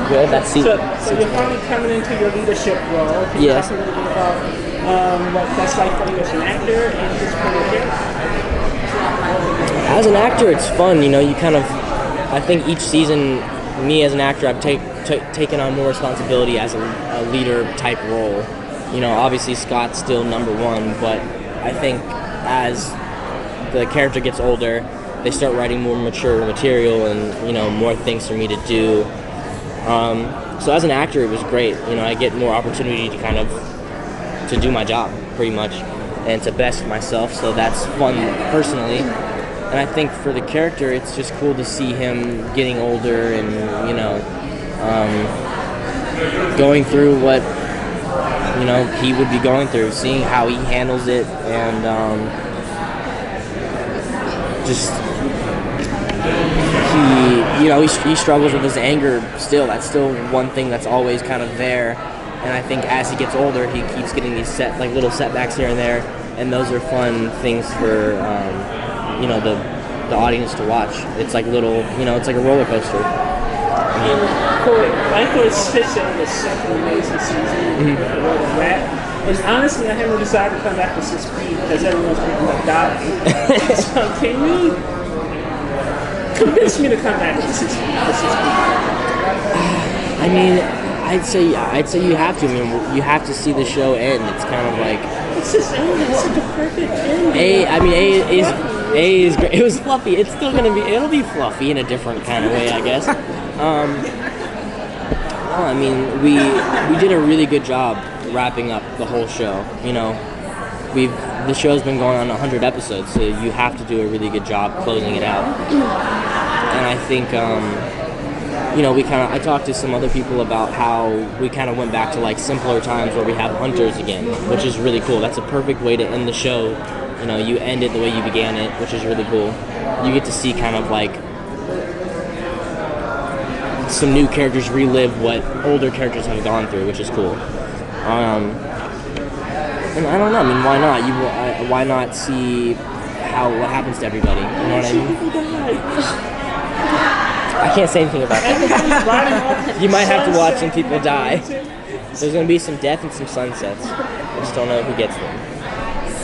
Good. That's So you're finally coming into your leadership role. Can you Yes. talk a little bit about what that's like for you as an actor and just for your character? As an actor, it's fun. You know, you kind of. I think each season, me as an actor, I've taken on more responsibility as a leader type role. You know, obviously Scott's still number one, but I think as the character gets older, they start writing more mature material and, you know, more things for me to do. So as an actor, it was great. You know, I get more opportunity to kind of to do my job pretty much and to best myself. So that's fun personally. And I think for the character, it's just cool to see him getting older and, you know, going through what, you know, he would be going through, seeing how he handles it, and just he struggles with his anger still. That's still one thing that's always kind of there. And I think as he gets older, he keeps getting these little setbacks here and there, and those are fun things for you know, the audience to watch. It's like little, you know, it's like a roller coaster. Michael's fits in the second amazing season of World of Rap. And honestly, I haven't decided to come back to 6P because everyone's picking up dying. So can you convince me to come back to 6P? I mean, I'd say you have to. I mean, you have to see the show end. It's kind of like it's just it's such a perfect ending. A is great. It was fluffy. It's still gonna be. It'll be fluffy in a different kind of way, I guess. I mean, we did a really good job wrapping up the whole show. You know, the show's been going on 100 episodes, so you have to do a really good job closing it out. And I think, you know, I talked to some other people about how we kind of went back to like simpler times where we have hunters again, which is really cool. That's a perfect way to end the show. You know, you end it the way you began it, which is really cool. You get to see kind of like some new characters relive what older characters have gone through, which is cool. And I don't know. I mean, why not? Why not see what happens to everybody? You know what I mean? I can't say anything about that. You might have to watch some people die. There's going to be some death and some sunsets. I just don't know who gets them.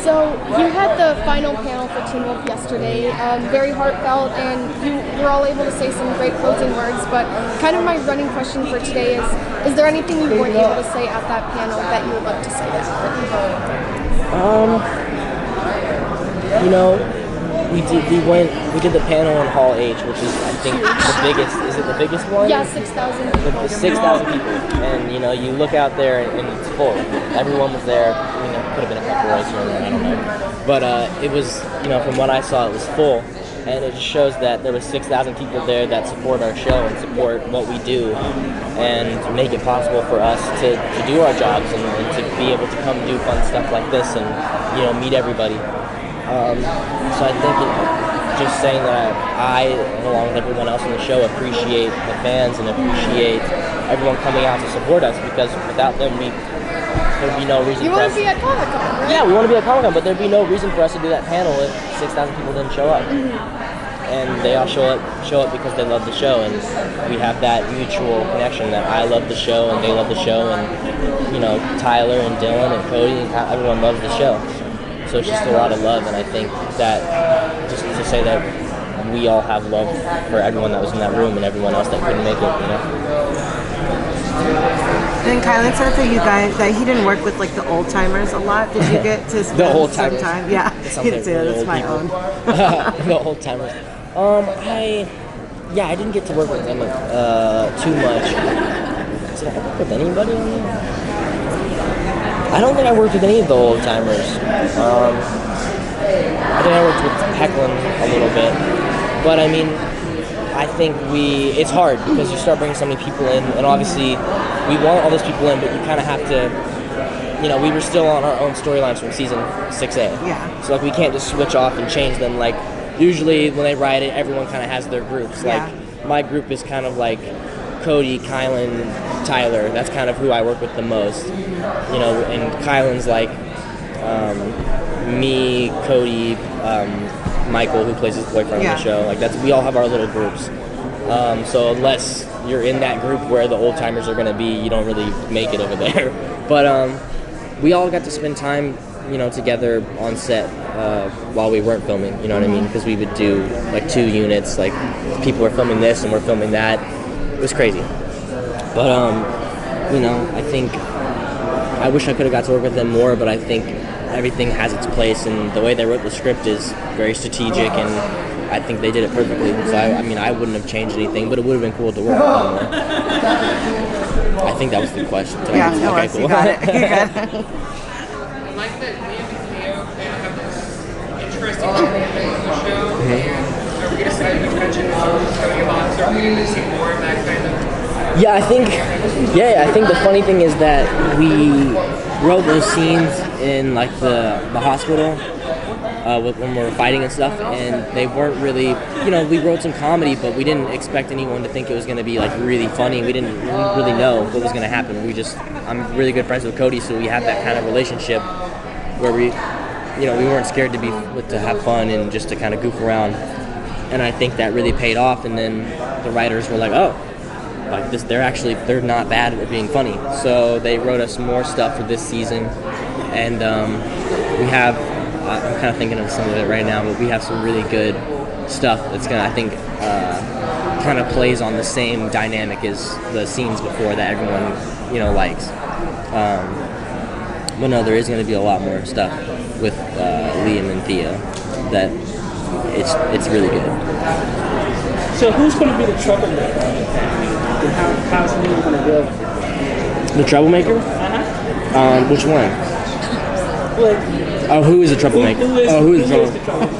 So you had the final panel for Teen Wolf yesterday, very heartfelt, and you were all able to say some great closing words, but kind of my running question for today is there anything you weren't able to say at that panel that you would love to say now? You know, we did the panel in Hall H, which is, I think, the biggest. Is it the biggest one? Yeah, 6,000 people. 6,000 people, and you know, you look out there and it's full. Everyone was there. I mean, there could have been a couple rows here and there, I don't know, but it was, you know, from what I saw, it was full, and it just shows that there was 6,000 people there that support our show and support what we do, and make it possible for us to do our jobs and to be able to come do fun stuff like this and, you know, meet everybody. So I think, you know, just saying that I, along with everyone else on the show, appreciate the fans and appreciate everyone coming out to support us, because without them, there'd be no reason you for us. You want to be at Comic-Con, right? Yeah, we want to be at Comic-Con, but there'd be no reason for us to do that panel if 6,000 people didn't show up. And they all show up because they love the show, and we have that mutual connection that I love the show and they love the show, and, you know, Tyler and Dylan and Cody and everyone loves the show. So it's just a lot of love, and I think that just to say that we all have love for everyone that was in that room and everyone else that couldn't make it, you know. And Kylan said that you guys that he didn't work with like the old timers a lot. Did you get to spend some time? Yeah, he didn't say that. That's my own. The old timers. I didn't get to work with them too much. Did I work with anybody on there? I don't think I worked with any of the old timers. I think I worked with Hecklin a little bit, but I mean, I think it's hard because you start bringing so many people in, and obviously we want all those people in, but you kind of have to, you know, we were still on our own storylines from season 6A. Yeah. So like we can't just switch off and change them. Like usually when they write it, everyone kind of has their groups. Like my group is kind of like Cody, Kylan, Tyler. That's kind of who I work with the most. You know, and Kylan's like me, Cody, Michael, who plays his boyfriend on the show. Like we all have our little groups. So unless you're in that group where the old timers are gonna be, you don't really make it over there. But we all got to spend time, together on set while we weren't filming. You know what I mean? Because we would do like 2 units, like people were filming this and we're filming that. It was crazy. But I think I wish I could have got to work with them more, but I think everything has its place, and the way they wrote the script is very strategic, and I think they did it perfectly. So I wouldn't have changed anything, but it would have been cool to work with them more. I think that was the question. Yeah, no worries. Cool. You got it. You got it. I like that Liam and Theo kind of have this interesting dynamic in the show. And are we going to see, you mentioned Tony Hawk's, are we going to see more of that kind of? Yeah, I think the funny thing is that we wrote those scenes in like the hospital when we were fighting and stuff, and they weren't really, we wrote some comedy, but we didn't expect anyone to think it was going to be like really funny. We didn't really know what was going to happen. I'm really good friends with Cody, so we have that kind of relationship where we weren't scared to have fun and just to kind of goof around, and I think that really paid off. And then the writers were like, oh, like this, they're not bad at being funny. So they wrote us more stuff for this season, and we have. I'm kind of thinking of some of it right now, but we have some really good stuff that's gonna, I think, kind of plays on the same dynamic as the scenes before that everyone, likes. But no, there is gonna be a lot more stuff with Liam and Theo that it's really good. So who's going to be the troublemaker of the family? And how's Liam going to deal with it? The troublemaker? Uh-huh. Which one? Like, oh, who is the troublemaker? Who is the troublemaker?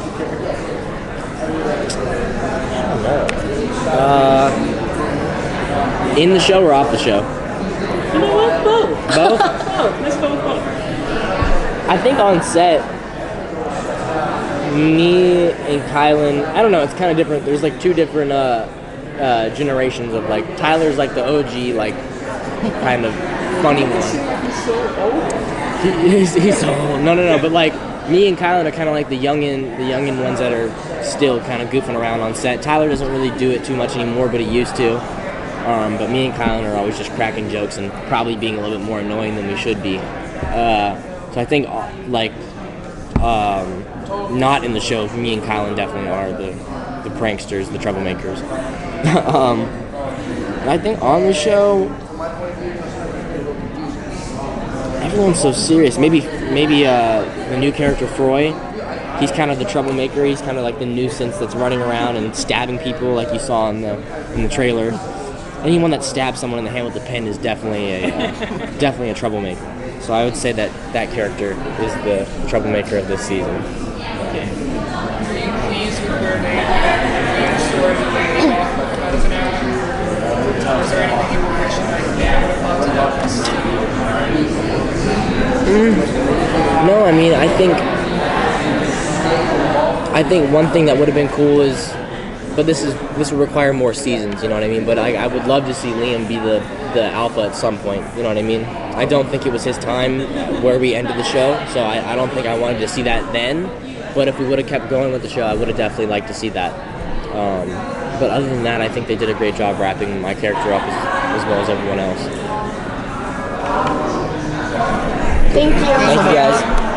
In the show or off the show? You know what? Both. Both? Both. Let's go with both. I think on set, me and Kylan, I don't know, it's kind of different. There's like 2 different generations of like, Tyler's like the OG, like kind of funny one. He's so old. He's so old. No, but like me and Kylan are kind of like the youngin ones that are still kind of goofing around on set. Tyler doesn't really do it too much anymore, but he used to. But me and Kylan are always just cracking jokes and probably being a little bit more annoying than we should be. So I think not in the show, me and Kylan definitely are the pranksters, the troublemakers. I think on the show, everyone's so serious. Maybe the new character Froy, he's kind of the troublemaker. He's kind of like the nuisance that's running around and stabbing people, like you saw in the trailer. Anyone that stabs someone in the hand with a pen is definitely a troublemaker. So I would say that character is the troublemaker of this season. Are you pleased with where they the story that they talked about as an actor? Is there anything you wish that they would have loved to No, I mean, I think one thing that would have been cool is, but this would require more seasons, you know what I mean? But I would love to see Liam be the alpha at some point, you know what I mean? I don't think it was his time where we ended the show, so I don't think I wanted to see that then. But if we would have kept going with the show, I would have definitely liked to see that. But other than that, I think they did a great job wrapping my character up as well as everyone else. Thank you. Thank you, guys.